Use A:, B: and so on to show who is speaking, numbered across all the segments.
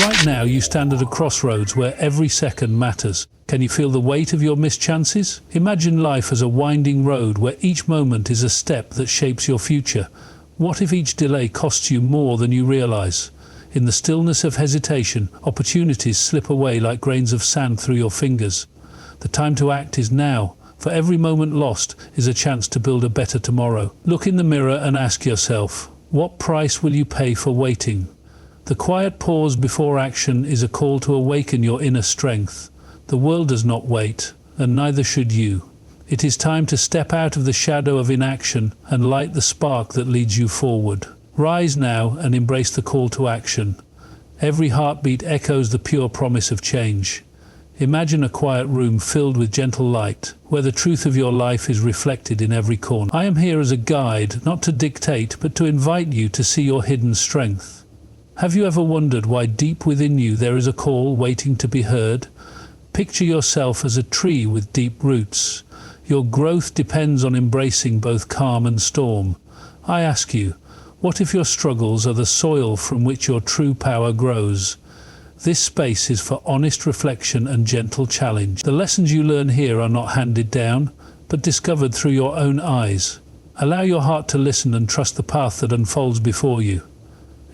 A: Right now, you stand at a crossroads where every second matters. Can you feel the weight of your missed chances? Imagine life as a winding road where each moment is a step that shapes your future. What if each delay costs you more than you realize? In the stillness of hesitation, opportunities slip away like grains of sand through your fingers. The time to act is now. For every moment lost is a chance to build a better tomorrow. Look in the mirror and ask yourself, what price will you pay for waiting? The quiet pause before action is a call to awaken your inner strength. The world does not wait, and neither should you. It is time to step out of the shadow of inaction and light the spark that leads you forward. Rise now and embrace the call to action. Every heartbeat echoes the pure promise of change. Imagine a quiet room filled with gentle light, where the truth of your life is reflected in every corner. I am here as a guide, not to dictate, but to invite you to see your hidden strength. Have you ever wondered why deep within you there is a call waiting to be heard? Picture yourself as a tree with deep roots. Your growth depends on embracing both calm and storm. I ask you, what if your struggles are the soil from which your true power grows? This space is for honest reflection and gentle challenge. The lessons you learn here are not handed down, but discovered through your own eyes. Allow your heart to listen and trust the path that unfolds before you.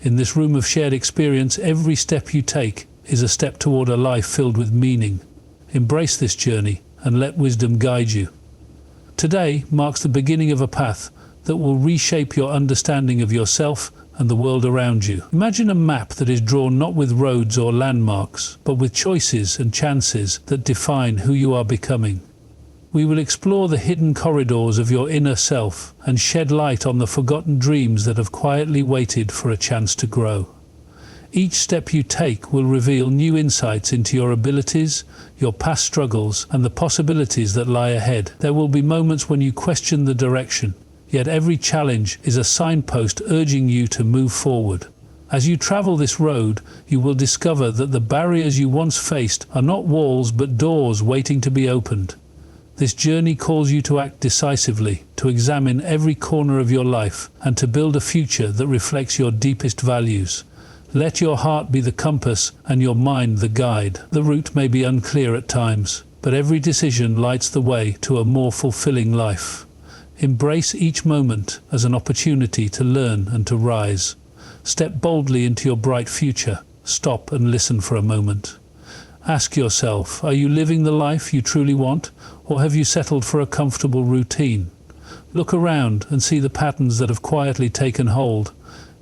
A: In this room of shared experience, every step you take is a step toward a life filled with meaning. Embrace this journey and let wisdom guide you. Today marks the beginning of a path that will reshape your understanding of yourself and the world around you. Imagine a map that is drawn not with roads or landmarks, but with choices and chances that define who you are becoming. We will explore the hidden corridors of your inner self and shed light on the forgotten dreams that have quietly waited for a chance to grow. Each step you take will reveal new insights into your abilities, your past struggles, and the possibilities that lie ahead. There will be moments when you question the direction, yet every challenge is a signpost urging you to move forward. As you travel this road, you will discover that the barriers you once faced are not walls but doors waiting to be opened. This journey calls you to act decisively, to examine every corner of your life, and to build a future that reflects your deepest values. Let your heart be the compass and your mind the guide. The route may be unclear at times, but every decision lights the way to a more fulfilling life. Embrace each moment as an opportunity to learn and to rise. Step boldly into your bright future. Stop and listen for a moment. Ask yourself, are you living the life you truly want, or have you settled for a comfortable routine? Look around and see the patterns that have quietly taken hold.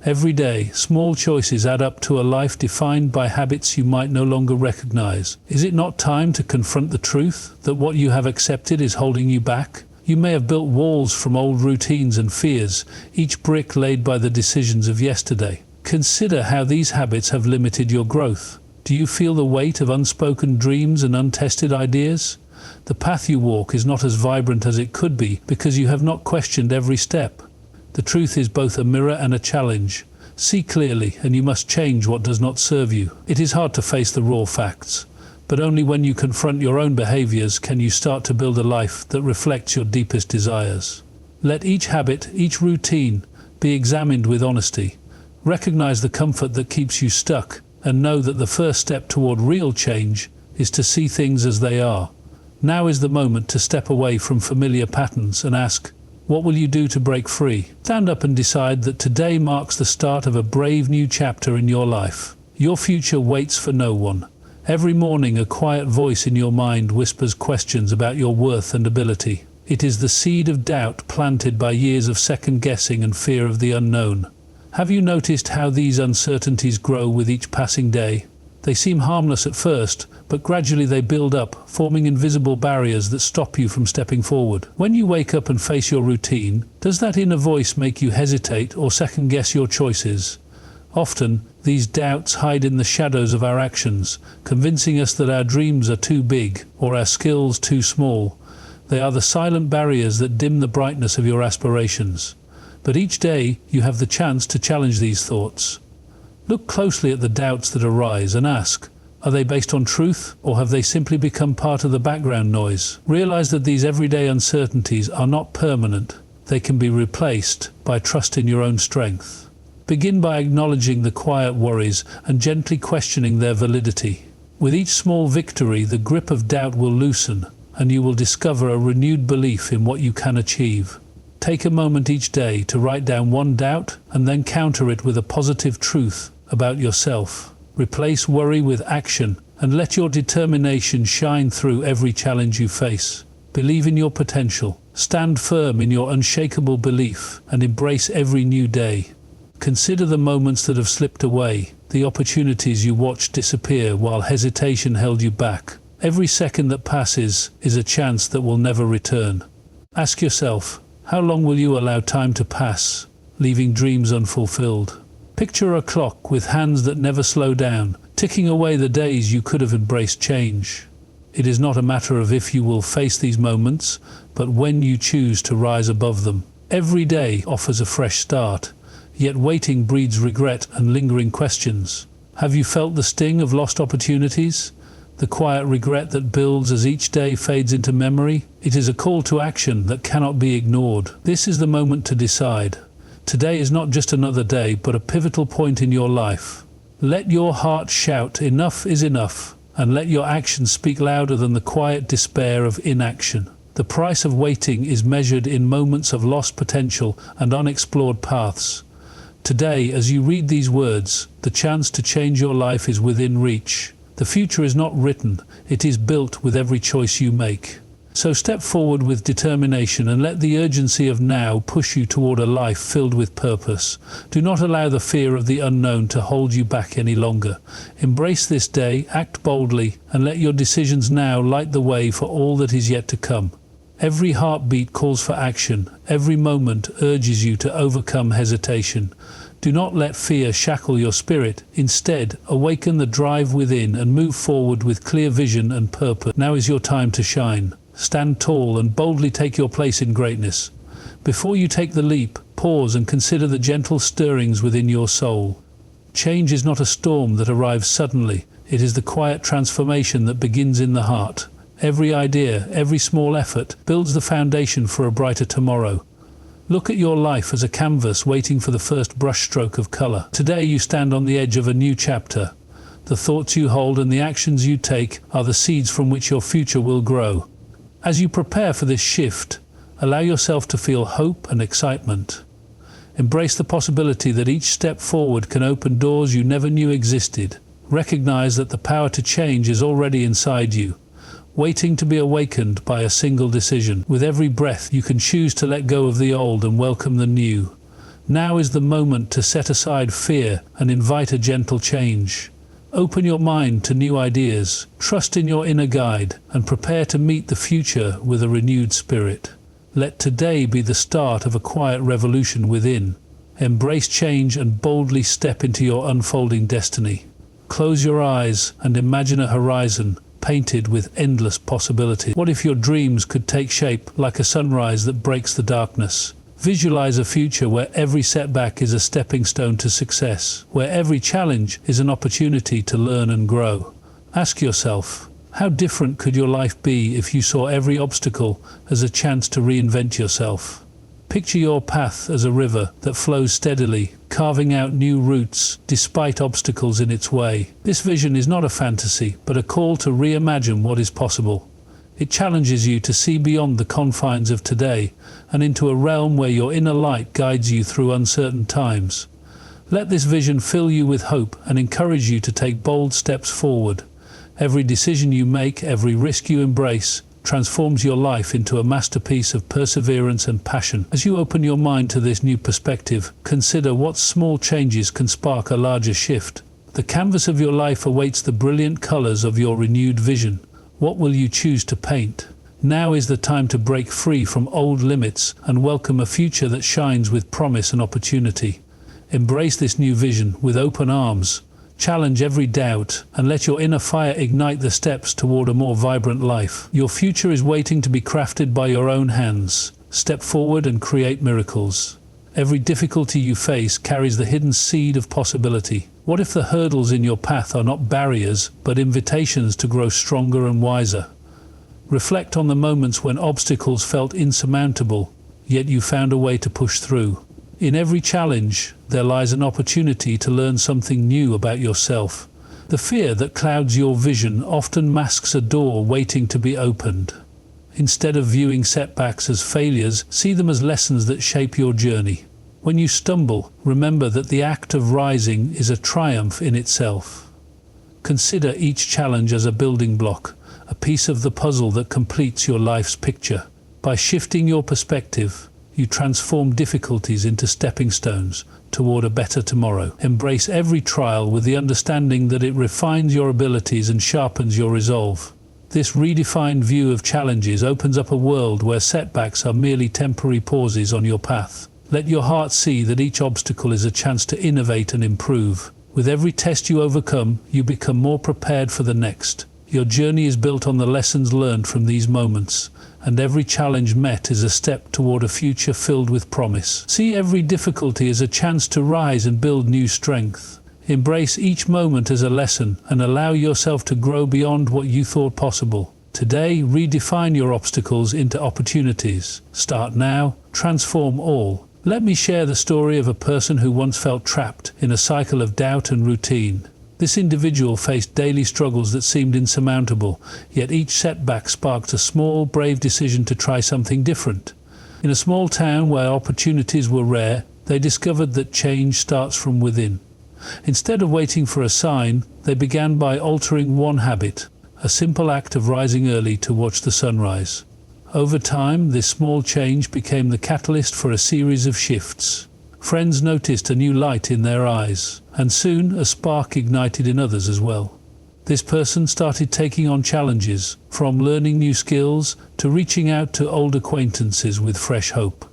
A: Every day, small choices add up to a life defined by habits you might no longer recognize. Is it not time to confront the truth that what you have accepted is holding you back? You may have built walls from old routines and fears, each brick laid by the decisions of yesterday. Consider how these habits have limited your growth. Do you feel the weight of unspoken dreams and untested ideas? The path you walk is not as vibrant as it could be because you have not questioned every step. The truth is both a mirror and a challenge. See clearly, and you must change what does not serve you. It is hard to face the raw facts, but only when you confront your own behaviors can you start to build a life that reflects your deepest desires. Let each habit, each routine, be examined with honesty. Recognize the comfort that keeps you stuck, and know that the first step toward real change is to see things as they are. Now is the moment to step away from familiar patterns and ask, what will you do to break free? Stand up and decide that today marks the start of a brave new chapter in your life. Your future waits for no one. Every morning, a quiet voice in your mind whispers questions about your worth and ability. It is the seed of doubt planted by years of second-guessing and fear of the unknown. Have you noticed how these uncertainties grow with each passing day? They seem harmless at first, but gradually they build up, forming invisible barriers that stop you from stepping forward. When you wake up and face your routine, does that inner voice make you hesitate or second-guess your choices? Often, these doubts hide in the shadows of our actions, convincing us that our dreams are too big or our skills too small. They are the silent barriers that dim the brightness of your aspirations. But each day, you have the chance to challenge these thoughts. Look closely at the doubts that arise and ask, are they based on truth, or have they simply become part of the background noise? Realize that these everyday uncertainties are not permanent. They can be replaced by trust in your own strength. Begin by acknowledging the quiet worries and gently questioning their validity. With each small victory, the grip of doubt will loosen, and you will discover a renewed belief in what you can achieve. Take a moment each day to write down one doubt and then counter it with a positive truth about yourself. Replace worry with action and let your determination shine through every challenge you face. Believe in your potential, stand firm in your unshakable belief, and embrace every new day. Consider the moments that have slipped away, the opportunities you watched disappear while hesitation held you back. Every second that passes is a chance that will never return. Ask yourself, how long will you allow time to pass, leaving dreams unfulfilled? Picture a clock with hands that never slow down, ticking away the days you could have embraced change. It is not a matter of if you will face these moments, but when you choose to rise above them. Every day offers a fresh start, yet waiting breeds regret and lingering questions. Have you felt the sting of lost opportunities? The quiet regret that builds as each day fades into memory? It is a call to action that cannot be ignored. This is the moment to decide. Today is not just another day, but a pivotal point in your life. Let your heart shout, "Enough is enough," and let your actions speak louder than the quiet despair of inaction. The price of waiting is measured in moments of lost potential and unexplored paths. Today, as you read these words, the chance to change your life is within reach. The future is not written, it is built with every choice you make. So step forward with determination and let the urgency of now push you toward a life filled with purpose. Do not allow the fear of the unknown to hold you back any longer. Embrace this day, act boldly, and let your decisions now light the way for all that is yet to come. Every heartbeat calls for action. Every moment urges you to overcome hesitation. Do not let fear shackle your spirit. Instead, awaken the drive within and move forward with clear vision and purpose. Now is your time to shine. Stand tall and boldly take your place in greatness. Before you take the leap, pause and consider the gentle stirrings within your soul. Change is not a storm that arrives suddenly. It is the quiet transformation that begins in the heart. Every idea, every small effort builds the foundation for a brighter tomorrow. Look at your life as a canvas waiting for the first brushstroke of color. Today you stand on the edge of a new chapter. The thoughts you hold and the actions you take are the seeds from which your future will grow. As you prepare for this shift, allow yourself to feel hope and excitement. Embrace the possibility that each step forward can open doors you never knew existed. Recognize that the power to change is already inside you, waiting to be awakened by a single decision. With every breath, you can choose to let go of the old and welcome the new. Now is the moment to set aside fear and invite a gentle change. Open your mind to new ideas, trust in your inner guide, and prepare to meet the future with a renewed spirit. Let today be the start of a quiet revolution within. Embrace change and boldly step into your unfolding destiny. Close your eyes and imagine a horizon painted with endless possibility. What if your dreams could take shape like a sunrise that breaks the darkness? Visualize a future where every setback is a stepping stone to success, where every challenge is an opportunity to learn and grow. Ask yourself, how different could your life be if you saw every obstacle as a chance to reinvent yourself? Picture your path as a river that flows steadily, carving out new routes despite obstacles in its way. This vision is not a fantasy, but a call to reimagine what is possible. It challenges you to see beyond the confines of today and into a realm where your inner light guides you through uncertain times. Let this vision fill you with hope and encourage you to take bold steps forward. Every decision you make, every risk you embrace, transforms your life into a masterpiece of perseverance and passion. As you open your mind to this new perspective, consider what small changes can spark a larger shift. The canvas of your life awaits the brilliant colors of your renewed vision. What will you choose to paint? Now is the time to break free from old limits and welcome a future that shines with promise and opportunity. Embrace this new vision with open arms. Challenge every doubt and let your inner fire ignite the steps toward a more vibrant life. Your future is waiting to be crafted by your own hands. Step forward and create miracles. Every difficulty you face carries the hidden seed of possibility. What if the hurdles in your path are not barriers, but invitations to grow stronger and wiser? Reflect on the moments when obstacles felt insurmountable, yet you found a way to push through. In every challenge, there lies an opportunity to learn something new about yourself. The fear that clouds your vision often masks a door waiting to be opened. Instead of viewing setbacks as failures, see them as lessons that shape your journey. When you stumble, remember that the act of rising is a triumph in itself. Consider each challenge as a building block, a piece of the puzzle that completes your life's picture. By shifting your perspective, you transform difficulties into stepping stones toward a better tomorrow. Embrace every trial with the understanding that it refines your abilities and sharpens your resolve. This redefined view of challenges opens up a world where setbacks are merely temporary pauses on your path. Let your heart see that each obstacle is a chance to innovate and improve. With every test you overcome, you become more prepared for the next. Your journey is built on the lessons learned from these moments, and every challenge met is a step toward a future filled with promise. See every difficulty as a chance to rise and build new strength. Embrace each moment as a lesson and allow yourself to grow beyond what you thought possible. Today, redefine your obstacles into opportunities. Start now, transform all. Let me share the story of a person who once felt trapped in a cycle of doubt and routine. This individual faced daily struggles that seemed insurmountable, yet each setback sparked a small, brave decision to try something different. In a small town where opportunities were rare, they discovered that change starts from within. Instead of waiting for a sign, they began by altering one habit, a simple act of rising early to watch the sunrise. Over time, this small change became the catalyst for a series of shifts. Friends noticed a new light in their eyes, and soon a spark ignited in others as well. This person started taking on challenges, from learning new skills to reaching out to old acquaintances with fresh hope.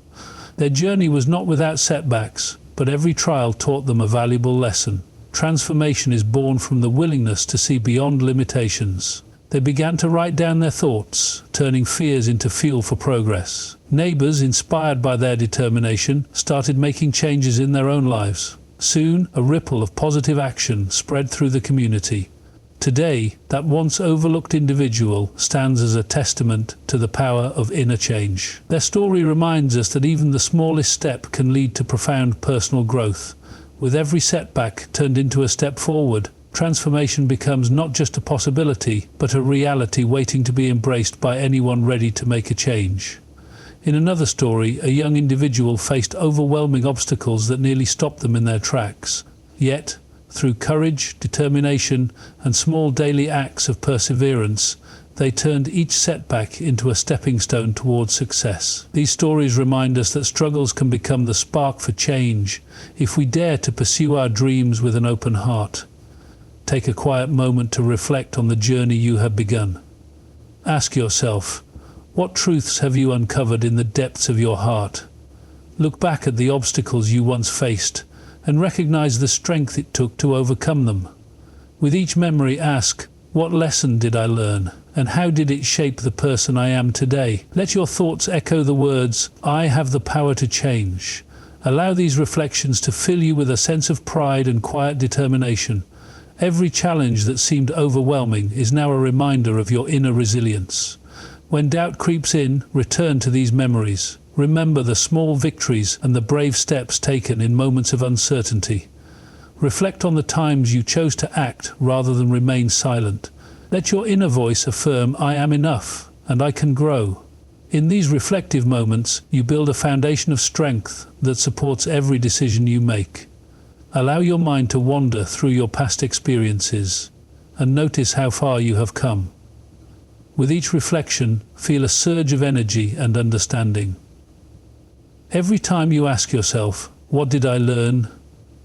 A: Their journey was not without setbacks, but every trial taught them a valuable lesson. Transformation is born from the willingness to see beyond limitations. They began to write down their thoughts, turning fears into fuel for progress. Neighbors, inspired by their determination, started making changes in their own lives. Soon, a ripple of positive action spread through the community. Today, that once overlooked individual stands as a testament to the power of inner change. Their story reminds us that even the smallest step can lead to profound personal growth. With every setback turned into a step forward, transformation becomes not just a possibility, but a reality waiting to be embraced by anyone ready to make a change. In another story, a young individual faced overwhelming obstacles that nearly stopped them in their tracks. Yet, through courage, determination, and small daily acts of perseverance, they turned each setback into a stepping stone towards success. These stories remind us that struggles can become the spark for change if we dare to pursue our dreams with an open heart. Take a quiet moment to reflect on the journey you have begun. Ask yourself, what truths have you uncovered in the depths of your heart? Look back at the obstacles you once faced and recognize the strength it took to overcome them. With each memory, ask, what lesson did I learn? And how did it shape the person I am today? Let your thoughts echo the words, I have the power to change. Allow these reflections to fill you with a sense of pride and quiet determination. Every challenge that seemed overwhelming is now a reminder of your inner resilience. When doubt creeps in, return to these memories. Remember the small victories and the brave steps taken in moments of uncertainty. Reflect on the times you chose to act rather than remain silent. Let your inner voice affirm, I am enough, and I can grow. In these reflective moments, you build a foundation of strength that supports every decision you make. Allow your mind to wander through your past experiences and notice how far you have come. With each reflection, feel a surge of energy and understanding. Every time you ask yourself, what did I learn?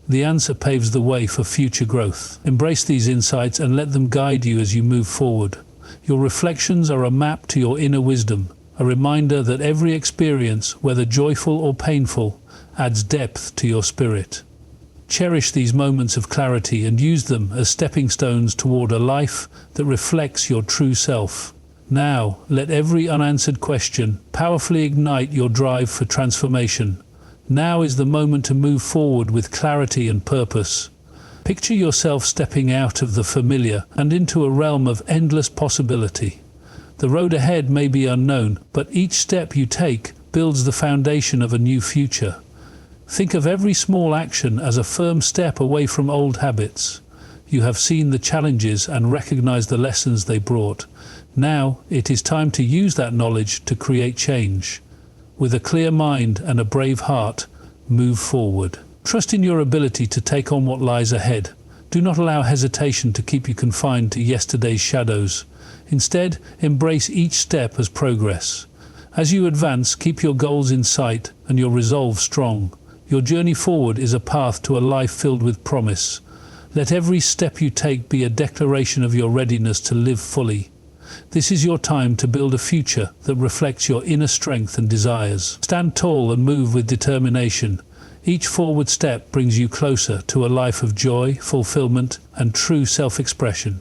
A: The answer paves the way for future growth. Embrace these insights and let them guide you as you move forward. Your reflections are a map to your inner wisdom, a reminder that every experience, whether joyful or painful, adds depth to your spirit. Cherish these moments of clarity and use them as stepping stones toward a life that reflects your true self. Now, let every unanswered question powerfully ignite your drive for transformation. Now is the moment to move forward with clarity and purpose. Picture yourself stepping out of the familiar and into a realm of endless possibility. The road ahead may be unknown, but each step you take builds the foundation of a new future. Think of every small action as a firm step away from old habits. You have seen the challenges and recognized the lessons they brought. Now it is time to use that knowledge to create change. With a clear mind and a brave heart, move forward. Trust in your ability to take on what lies ahead. Do not allow hesitation to keep you confined to yesterday's shadows. Instead, embrace each step as progress. As you advance, keep your goals in sight and your resolve strong. Your journey forward is a path to a life filled with promise. Let every step you take be a declaration of your readiness to live fully. This is your time to build a future that reflects your inner strength and desires. Stand tall and move with determination. Each forward step brings you closer to a life of joy, fulfillment, and true self-expression.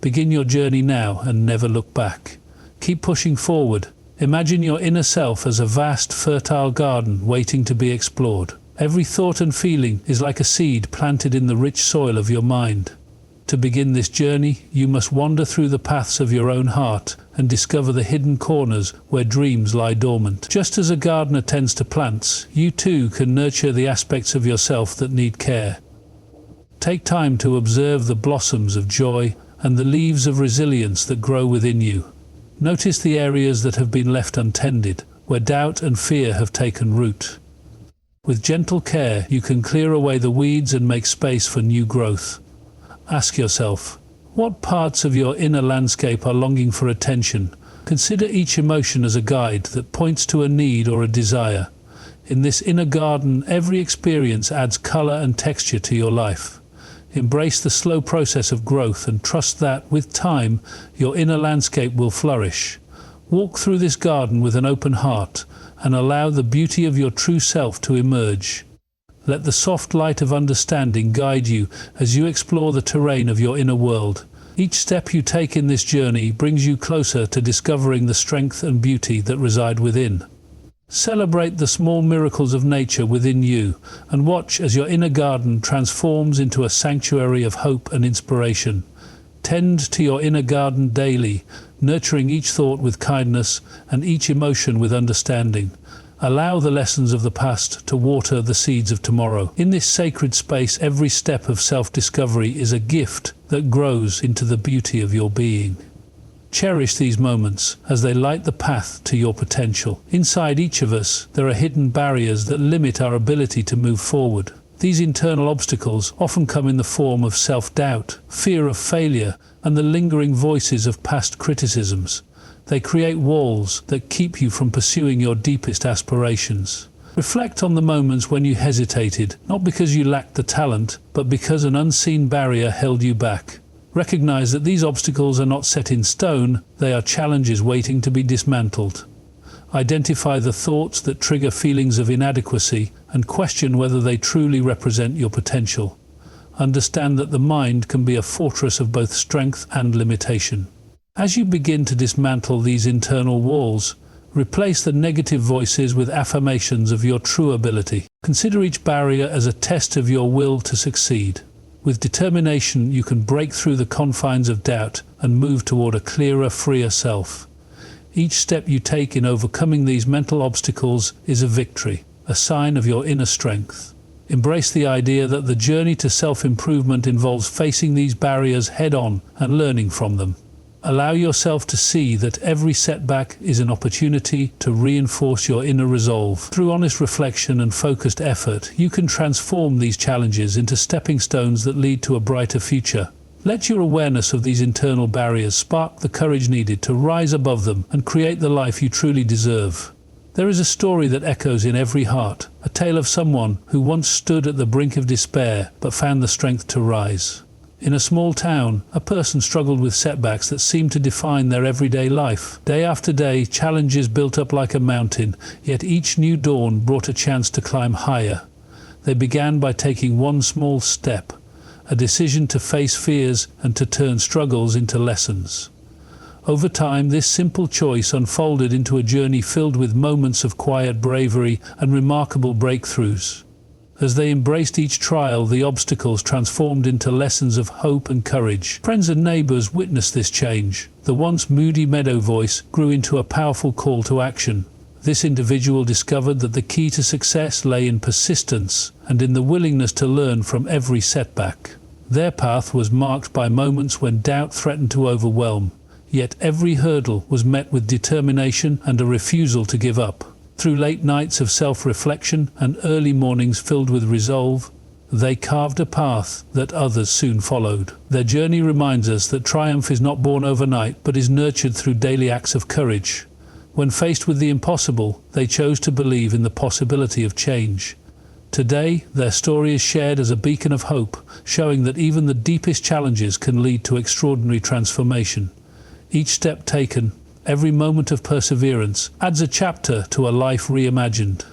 A: Begin your journey now and never look back. Keep pushing forward. Imagine your inner self as a vast, fertile garden waiting to be explored. Every thought and feeling is like a seed planted in the rich soil of your mind. To begin this journey, you must wander through the paths of your own heart and discover the hidden corners where dreams lie dormant. Just as a gardener tends to plants, you too can nurture the aspects of yourself that need care. Take time to observe the blossoms of joy and the leaves of resilience that grow within you. Notice the areas that have been left untended, where doubt and fear have taken root. With gentle care, you can clear away the weeds and make space for new growth. Ask yourself, what parts of your inner landscape are longing for attention? Consider each emotion as a guide that points to a need or a desire. In this inner garden, every experience adds color and texture to your life. Embrace the slow process of growth and trust that, with time, your inner landscape will flourish. Walk through this garden with an open heart and allow the beauty of your true self to emerge. Let the soft light of understanding guide you as you explore the terrain of your inner world. Each step you take in this journey brings you closer to discovering the strength and beauty that reside within. Celebrate the small miracles of nature within you and watch as your inner garden transforms into a sanctuary of hope and inspiration. Tend to your inner garden daily, nurturing each thought with kindness and each emotion with understanding. Allow the lessons of the past to water the seeds of tomorrow. In this sacred space, every step of self-discovery is a gift that grows into the beauty of your being. Cherish these moments as they light the path to your potential. Inside each of us, there are hidden barriers that limit our ability to move forward. These internal obstacles often come in the form of self-doubt, fear of failure, and the lingering voices of past criticisms. They create walls that keep you from pursuing your deepest aspirations. Reflect on the moments when you hesitated, not because you lacked the talent, but because an unseen barrier held you back. Recognize that these obstacles are not set in stone, they are challenges waiting to be dismantled. Identify the thoughts that trigger feelings of inadequacy and question whether they truly represent your potential. Understand that the mind can be a fortress of both strength and limitation. As you begin to dismantle these internal walls, replace the negative voices with affirmations of your true ability. Consider each barrier as a test of your will to succeed. With determination, you can break through the confines of doubt and move toward a clearer, freer self. Each step you take in overcoming these mental obstacles is a victory, a sign of your inner strength. Embrace the idea that the journey to self-improvement involves facing these barriers head-on and learning from them. Allow yourself to see that every setback is an opportunity to reinforce your inner resolve. Through honest reflection and focused effort, you can transform these challenges into stepping stones that lead to a brighter future. Let your awareness of these internal barriers spark the courage needed to rise above them and create the life you truly deserve. There is a story that echoes in every heart, a tale of someone who once stood at the brink of despair but found the strength to rise. In a small town, a person struggled with setbacks that seemed to define their everyday life. Day after day, challenges built up like a mountain, yet each new dawn brought a chance to climb higher. They began by taking one small step, a decision to face fears and to turn struggles into lessons. Over time, this simple choice unfolded into a journey filled with moments of quiet bravery and remarkable breakthroughs. As they embraced each trial, the obstacles transformed into lessons of hope and courage. Friends and neighbors witnessed this change. The once moody meadow voice grew into a powerful call to action. This individual discovered that the key to success lay in persistence and in the willingness to learn from every setback. Their path was marked by moments when doubt threatened to overwhelm, yet every hurdle was met with determination and a refusal to give up. Through late nights of self-reflection and early mornings filled with resolve, they carved a path that others soon followed. Their journey reminds us that triumph is not born overnight, but is nurtured through daily acts of courage. When faced with the impossible, they chose to believe in the possibility of change. Today, their story is shared as a beacon of hope, showing that even the deepest challenges can lead to extraordinary transformation. Each step taken, every moment of perseverance, adds a chapter to a life reimagined.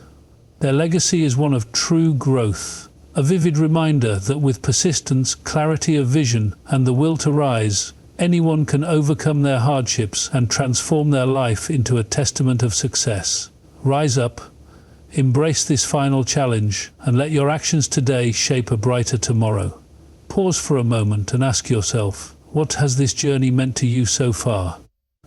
A: Their legacy is one of true growth, a vivid reminder that with persistence, clarity of vision, and the will to rise, anyone can overcome their hardships and transform their life into a testament of success. Rise up, embrace this final challenge, and let your actions today shape a brighter tomorrow. Pause for a moment and ask yourself, what has this journey meant to you so far?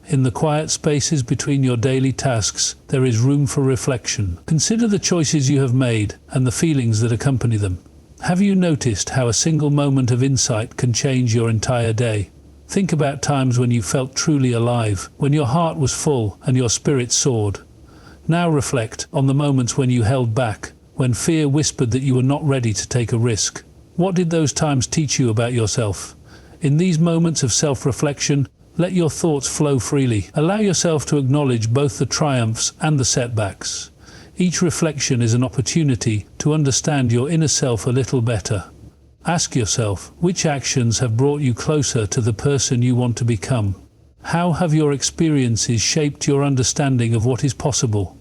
A: In the quiet spaces between your daily tasks, there is room for reflection. Consider the choices you have made and the feelings that accompany them. Have you noticed how a single moment of insight can change your entire day? Think about times when you felt truly alive, when your heart was full and your spirit soared. Now reflect on the moments when you held back, when fear whispered that you were not ready to take a risk. What did those times teach you about yourself? In these moments of self-reflection, let your thoughts flow freely. Allow yourself to acknowledge both the triumphs and the setbacks. Each reflection is an opportunity to understand your inner self a little better. Ask yourself, which actions have brought you closer to the person you want to become? How have your experiences shaped your understanding of what is possible?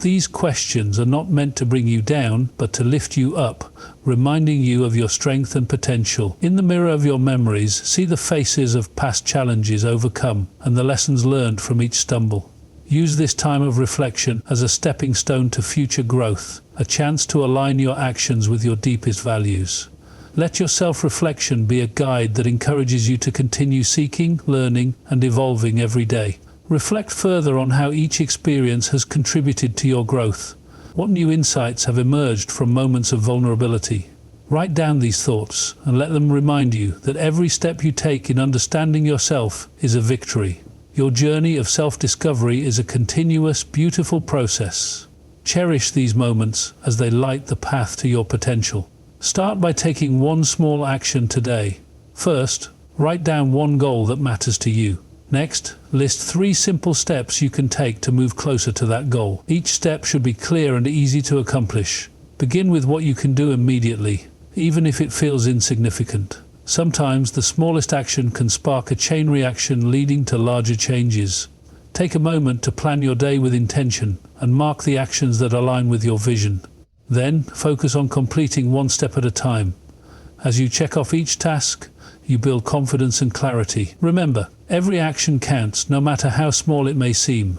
A: These questions are not meant to bring you down, but to lift you up, reminding you of your strength and potential. In the mirror of your memories, see the faces of past challenges overcome and the lessons learned from each stumble. Use this time of reflection as a stepping stone to future growth, a chance to align your actions with your deepest values. Let your self-reflection be a guide that encourages you to continue seeking, learning, and evolving every day. Reflect further on how each experience has contributed to your growth. What new insights have emerged from moments of vulnerability? Write down these thoughts and let them remind you that every step you take in understanding yourself is a victory. Your journey of self-discovery is a continuous, beautiful process. Cherish these moments as they light the path to your potential. Start by taking one small action today. First, write down one goal that matters to you. Next, list 3 simple steps you can take to move closer to that goal. Each step should be clear and easy to accomplish. Begin with what you can do immediately, even if it feels insignificant. Sometimes the smallest action can spark a chain reaction leading to larger changes. Take a moment to plan your day with intention and mark the actions that align with your vision. Then, focus on completing one step at a time. As you check off each task, you build confidence and clarity. Remember, every action counts, no matter how small it may seem.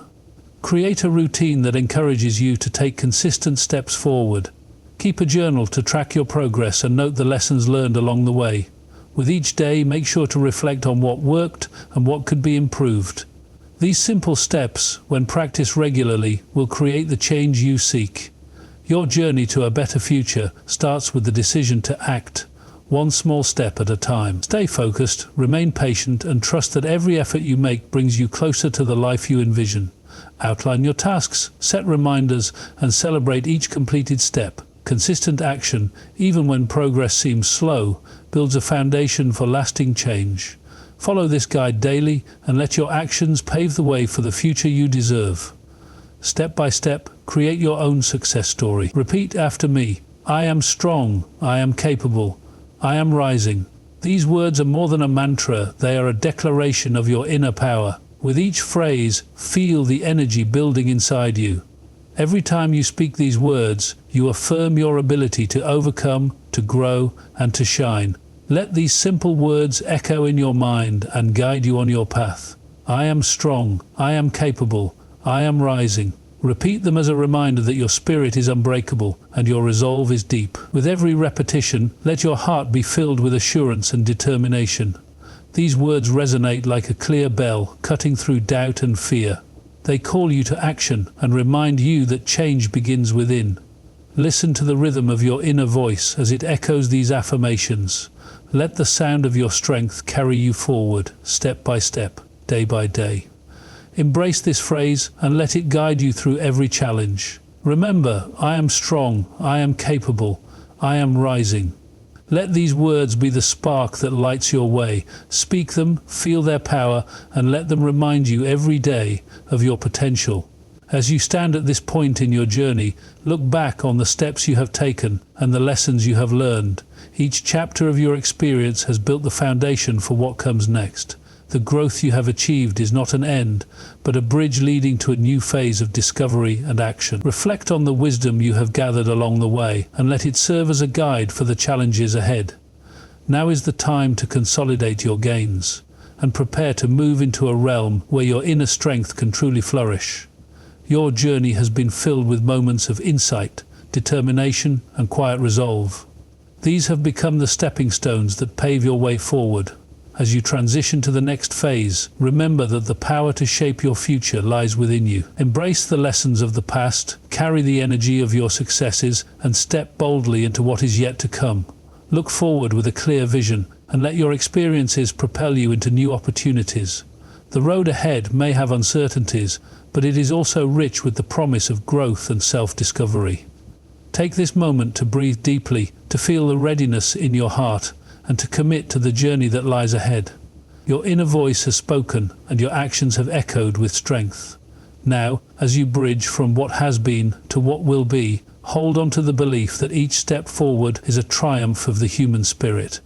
A: Create a routine that encourages you to take consistent steps forward. Keep a journal to track your progress and note the lessons learned along the way. With each day, make sure to reflect on what worked and what could be improved. These simple steps, when practiced regularly, will create the change you seek. Your journey to a better future starts with the decision to act, one small step at a time. Stay focused, remain patient, and trust that every effort you make brings you closer to the life you envision. Outline your tasks, set reminders, and celebrate each completed step. Consistent action, even when progress seems slow, builds a foundation for lasting change. Follow this guide daily and let your actions pave the way for the future you deserve. Step by step, create your own success story. Repeat after me. I am strong. I am capable. I am rising. These words are more than a mantra. They are a declaration of your inner power. With each phrase, feel the energy building inside you. Every time you speak these words, you affirm your ability to overcome, to grow, and to shine. Let these simple words echo in your mind and guide you on your path. I am strong. I am capable. I am rising. Repeat them as a reminder that your spirit is unbreakable and your resolve is deep. With every repetition, let your heart be filled with assurance and determination. These words resonate like a clear bell, cutting through doubt and fear. They call you to action and remind you that change begins within. Listen to the rhythm of your inner voice as it echoes these affirmations. Let the sound of your strength carry you forward, step by step, day by day. Embrace this phrase and let it guide you through every challenge. Remember, I am strong, I am capable, I am rising. Let these words be the spark that lights your way. Speak them, feel their power, and let them remind you every day of your potential. As you stand at this point in your journey, look back on the steps you have taken and the lessons you have learned. Each chapter of your experience has built the foundation for what comes next. The growth you have achieved is not an end, but a bridge leading to a new phase of discovery and action. Reflect on the wisdom you have gathered along the way and let it serve as a guide for the challenges ahead. Now is the time to consolidate your gains and prepare to move into a realm where your inner strength can truly flourish. Your journey has been filled with moments of insight, determination, and quiet resolve. These have become the stepping stones that pave your way forward. As you transition to the next phase, remember that the power to shape your future lies within you. Embrace the lessons of the past, carry the energy of your successes, and step boldly into what is yet to come. Look forward with a clear vision, and let your experiences propel you into new opportunities. The road ahead may have uncertainties, but it is also rich with the promise of growth and self-discovery. Take this moment to breathe deeply, to feel the readiness in your heart, and to commit to the journey that lies ahead. Your inner voice has spoken, and your actions have echoed with strength. Now, as you bridge from what has been to what will be, hold on to the belief that each step forward is a triumph of the human spirit.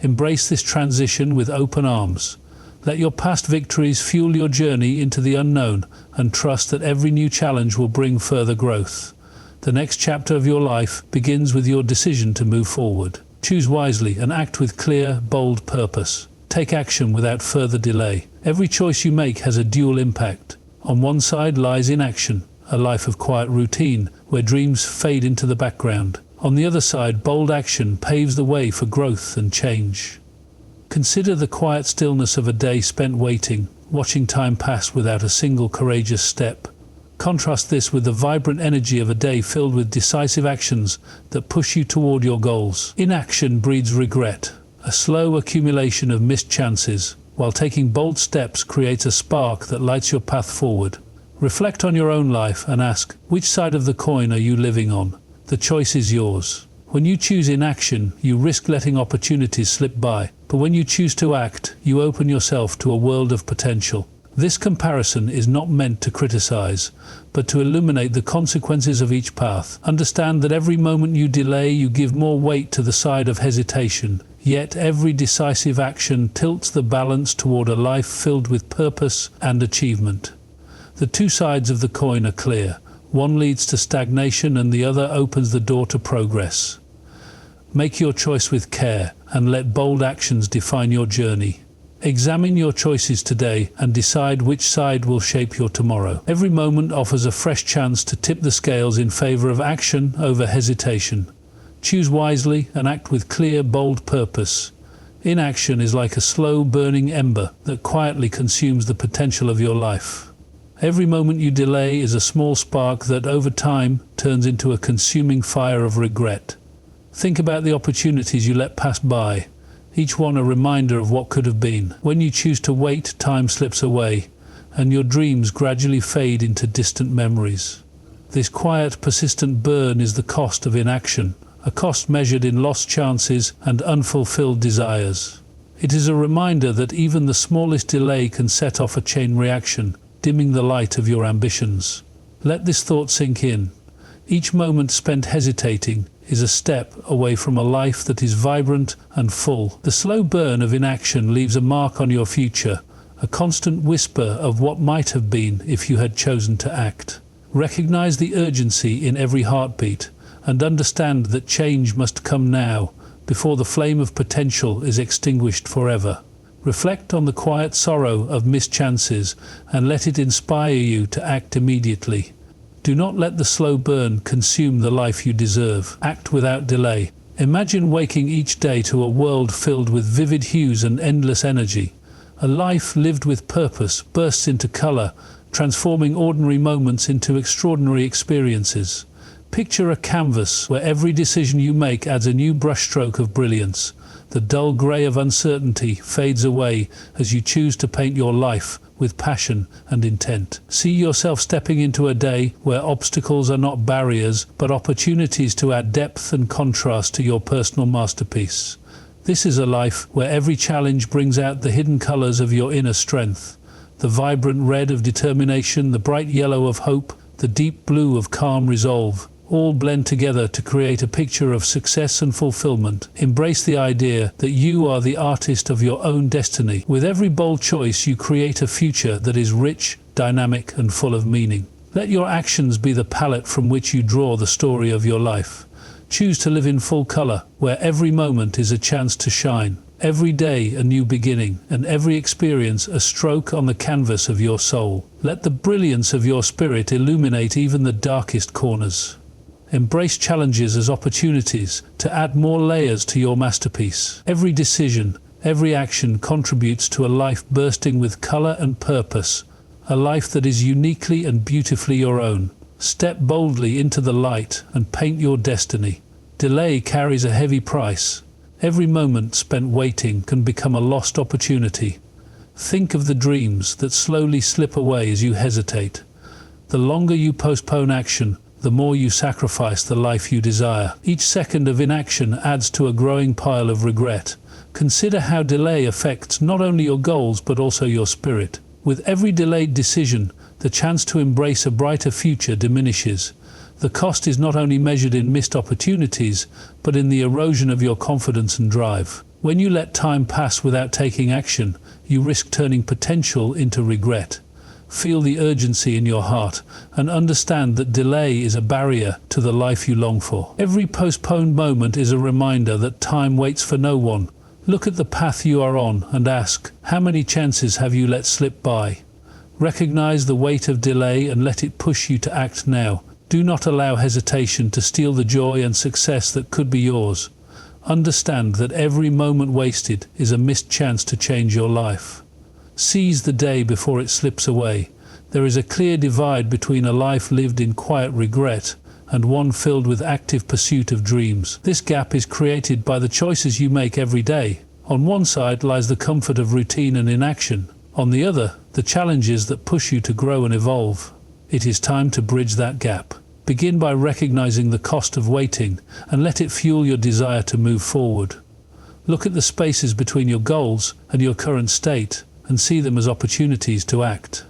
A: Embrace this transition with open arms. Let your past victories fuel your journey into the unknown, and trust that every new challenge will bring further growth. The next chapter of your life begins with your decision to move forward. Choose wisely and act with clear, bold purpose. Take action without further delay. Every choice you make has a dual impact. On one side lies inaction, a life of quiet routine, where dreams fade into the background. On the other side, bold action paves the way for growth and change. Consider the quiet stillness of a day spent waiting, watching time pass without a single courageous step. Contrast this with the vibrant energy of a day filled with decisive actions that push you toward your goals. Inaction breeds regret, a slow accumulation of missed chances, while taking bold steps creates a spark that lights your path forward. Reflect on your own life and ask, which side of the coin are you living on? The choice is yours. When you choose inaction, you risk letting opportunities slip by, but when you choose to act, you open yourself to a world of potential. This comparison is not meant to criticize, but to illuminate the consequences of each path. Understand that every moment you delay, you give more weight to the side of hesitation. Yet every decisive action tilts the balance toward a life filled with purpose and achievement. The two sides of the coin are clear. One leads to stagnation and the other opens the door to progress. Make your choice with care and let bold actions define your journey. Examine your choices today and decide which side will shape your tomorrow. Every moment offers a fresh chance to tip the scales in favor of action over hesitation. Choose wisely and act with clear, bold purpose. Inaction is like a slow burning ember that quietly consumes the potential of your life. Every moment you delay is a small spark that over time turns into a consuming fire of regret. Think about the opportunities you let pass by, each one a reminder of what could have been. When you choose to wait, time slips away, and your dreams gradually fade into distant memories. This quiet, persistent burn is the cost of inaction, a cost measured in lost chances and unfulfilled desires. It is a reminder that even the smallest delay can set off a chain reaction, dimming the light of your ambitions. Let this thought sink in. Each moment spent hesitating is a step away from a life that is vibrant and full. The slow burn of inaction leaves a mark on your future, a constant whisper of what might have been if you had chosen to act. Recognize the urgency in every heartbeat and understand that change must come now, before the flame of potential is extinguished forever. Reflect on the quiet sorrow of missed chances and let it inspire you to act immediately. Do not let the slow burn consume the life you deserve. Act without delay. Imagine waking each day to a world filled with vivid hues and endless energy. A life lived with purpose bursts into color transforming ordinary moments into extraordinary experiences. Picture a canvas where every decision you make adds a new brushstroke of brilliance. The dull grey of uncertainty fades away as you choose to paint your life with passion and intent. See yourself stepping into a day where obstacles are not barriers, but opportunities to add depth and contrast to your personal masterpiece. This is a life where every challenge brings out the hidden colours of your inner strength. The vibrant red of determination, the bright yellow of hope, the deep blue of calm resolve, all blend together to create a picture of success and fulfillment. Embrace the idea that you are the artist of your own destiny. With every bold choice, you create a future that is rich, dynamic, and full of meaning. Let your actions be the palette from which you draw the story of your life. Choose to live in full color, where every moment is a chance to shine. Every day a new beginning, and every experience a stroke on the canvas of your soul. Let the brilliance of your spirit illuminate even the darkest corners. Embrace challenges as opportunities to add more layers to your masterpiece. Every decision, every action contributes to a life bursting with color and purpose, a life that is uniquely and beautifully your own. Step boldly into the light and paint your destiny. Delay carries a heavy price. Every moment spent waiting can become a lost opportunity. Think of the dreams that slowly slip away as you hesitate. The longer you postpone action, the more you sacrifice the life you desire. Each second of inaction adds to a growing pile of regret. Consider how delay affects not only your goals but also your spirit. With every delayed decision, the chance to embrace a brighter future diminishes. The cost is not only measured in missed opportunities, but in the erosion of your confidence and drive. When you let time pass without taking action, you risk turning potential into regret. Feel the urgency in your heart and understand that delay is a barrier to the life you long for. Every postponed moment is a reminder that time waits for no one. Look at the path you are on and ask, how many chances have you let slip by? Recognize the weight of delay and let it push you to act now. Do not allow hesitation to steal the joy and success that could be yours. Understand that every moment wasted is a missed chance to change your life. Seize the day before it slips away. There is a clear divide between a life lived in quiet regret and one filled with active pursuit of dreams. This gap is created by the choices you make every day. On one side lies the comfort of routine and inaction. On the other, the challenges that push you to grow and evolve. It is time to bridge that gap. Begin by recognizing the cost of waiting and let it fuel your desire to move forward. Look at the spaces between your goals and your current state and see them as opportunities to act.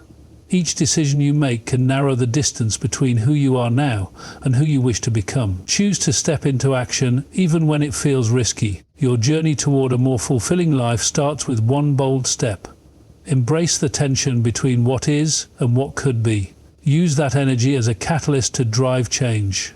A: Each decision you make can narrow the distance between who you are now and who you wish to become. Choose to step into action even when it feels risky. Your journey toward a more fulfilling life starts with one bold step. Embrace the tension between what is and what could be. Use that energy as a catalyst to drive change.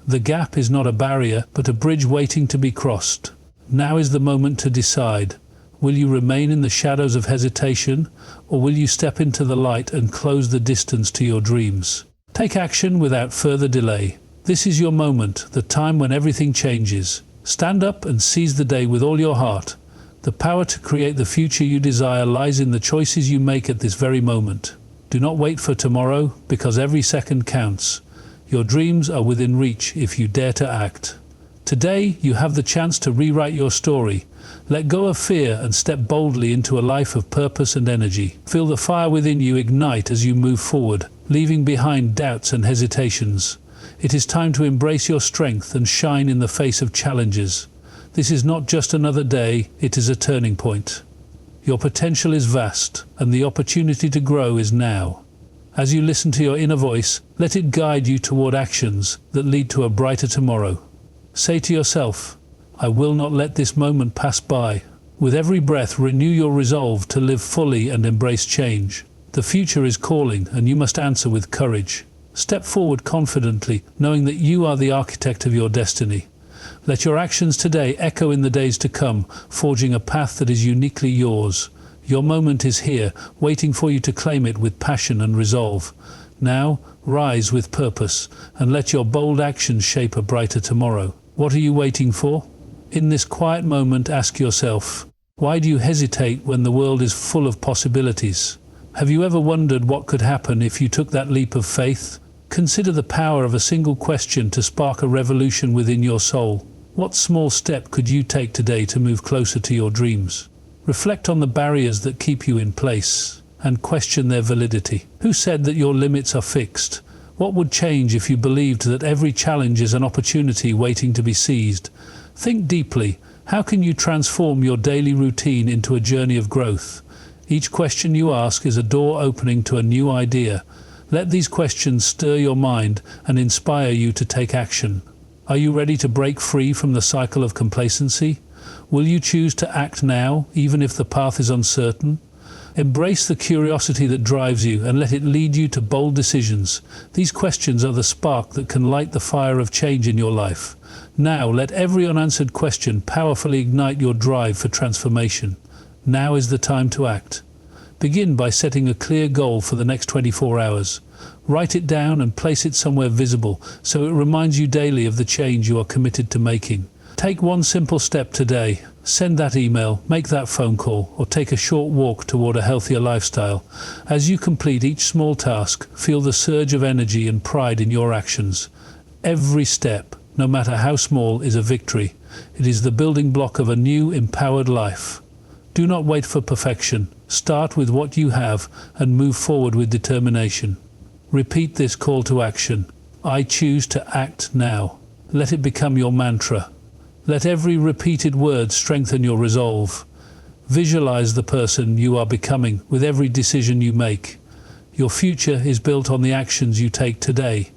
A: The gap is not a barrier, but a bridge waiting to be crossed. Now is the moment to decide. Will you remain in the shadows of hesitation, or will you step into the light and close the distance to your dreams? Take action without further delay. This is your moment, the time when everything changes. Stand up and seize the day with all your heart. The power to create the future you desire lies in the choices you make at this very moment. Do not wait for tomorrow, because every second counts. Your dreams are within reach if you dare to act. Today, you have the chance to rewrite your story. Let go of fear and step boldly into a life of purpose and energy. Feel the fire within you ignite as you move forward, leaving behind doubts and hesitations. It is time to embrace your strength and shine in the face of challenges. This is not just another day, it is a turning point. Your potential is vast, and the opportunity to grow is now. As you listen to your inner voice, let it guide you toward actions that lead to a brighter tomorrow. Say to yourself, I will not let this moment pass by. With every breath, renew your resolve to live fully and embrace change. The future is calling, and you must answer with courage. Step forward confidently, knowing that you are the architect of your destiny. Let your actions today echo in the days to come, forging a path that is uniquely yours. Your moment is here, waiting for you to claim it with passion and resolve. Now, rise with purpose, and let your bold actions shape a brighter tomorrow. What are you waiting for? In this quiet moment, ask yourself, why do you hesitate when the world is full of possibilities? Have you ever wondered what could happen if you took that leap of faith? Consider the power of a single question to spark a revolution within your soul. What small step could you take today to move closer to your dreams? Reflect on the barriers that keep you in place and question their validity. Who said that your limits are fixed? What would change if you believed that every challenge is an opportunity waiting to be seized? Think deeply. How can you transform your daily routine into a journey of growth? Each question you ask is a door opening to a new idea. Let these questions stir your mind and inspire you to take action. Are you ready to break free from the cycle of complacency? Will you choose to act now, even if the path is uncertain? Embrace the curiosity that drives you and let it lead you to bold decisions. These questions are the spark that can light the fire of change in your life. Now, let every unanswered question powerfully ignite your drive for transformation. Now is the time to act. Begin by setting a clear goal for the next 24 hours. Write it down and place it somewhere visible so it reminds you daily of the change you are committed to making. Take one simple step today. Send that email, make that phone call, or take a short walk toward a healthier lifestyle. As you complete each small task, feel the surge of energy and pride in your actions. Every step, no matter how small, is a victory. It is the building block of a new, empowered life. Do not wait for perfection. Start with what you have and move forward with determination. Repeat this call to action. I choose to act now. Let it become your mantra. Let every repeated word strengthen your resolve. Visualize the person you are becoming with every decision you make. Your future is built on the actions you take today.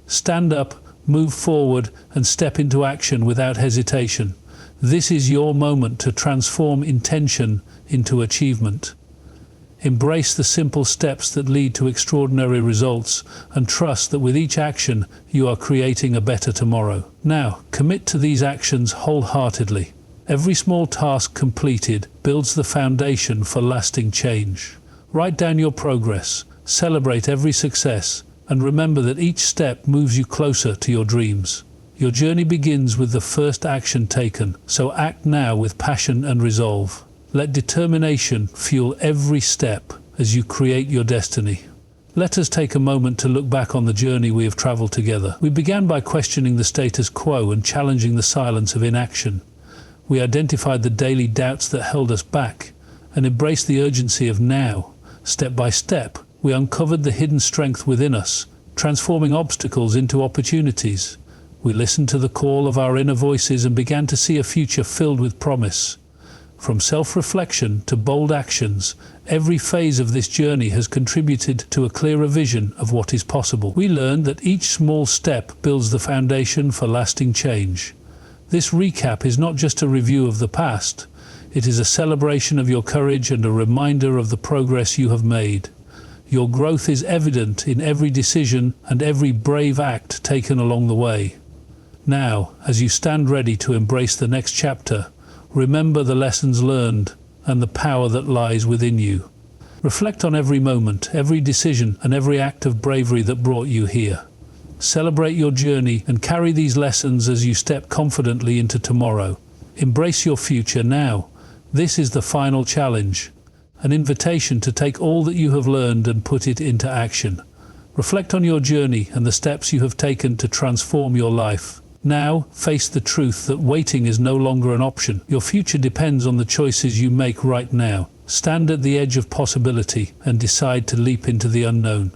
A: Stand up, move forward, and step into action without hesitation. This is your moment to transform intention into achievement. Embrace the simple steps that lead to extraordinary results and trust that with each action you are creating a better tomorrow. Now, commit to these actions wholeheartedly. Every small task completed builds the foundation for lasting change. Write down your progress, celebrate every success, and remember that each step moves you closer to your dreams. Your journey begins with the first action taken, so act now with passion and resolve. Let determination fuel every step as you create your destiny. Let us take a moment to look back on the journey we have traveled together. We began by questioning the status quo and challenging the silence of inaction. We identified the daily doubts that held us back and embraced the urgency of now. Step by step, we uncovered the hidden strength within us, transforming obstacles into opportunities. We listened to the call of our inner voices and began to see a future filled with promise. From self-reflection to bold actions, every phase of this journey has contributed to a clearer vision of what is possible. We learned that each small step builds the foundation for lasting change. This recap is not just a review of the past, it is a celebration of your courage and a reminder of the progress you have made. Your growth is evident in every decision and every brave act taken along the way. Now, as you stand ready to embrace the next chapter, remember the lessons learned and the power that lies within you. Reflect on every moment, every decision, and every act of bravery that brought you here. Celebrate your journey and carry these lessons as you step confidently into tomorrow. Embrace your future now. This is the final challenge, an invitation to take all that you have learned and put it into action. Reflect on your journey and the steps you have taken to transform your life. Now, face the truth that waiting is no longer an option. Your future depends on the choices you make right now. Stand at the edge of possibility and decide to leap into the unknown.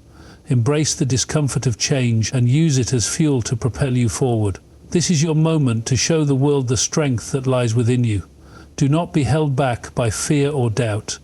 A: Embrace the discomfort of change and use it as fuel to propel you forward. This is your moment to show the world the strength that lies within you. Do not be held back by fear or doubt.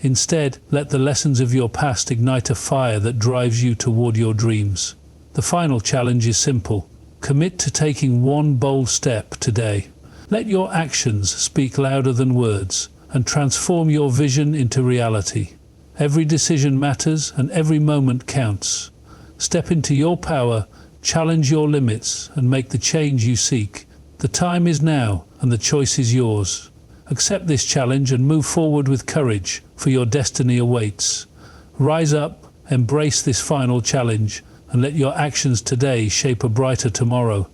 A: Instead, let the lessons of your past ignite a fire that drives you toward your dreams. The final challenge is simple. Commit to taking one bold step today. Let your actions speak louder than words and transform your vision into reality. Every decision matters and every moment counts. Step into your power, challenge your limits, and make the change you seek. The time is now and the choice is yours. Accept this challenge and move forward with courage, for your destiny awaits. Rise up, embrace this final challenge, and let your actions today shape a brighter tomorrow.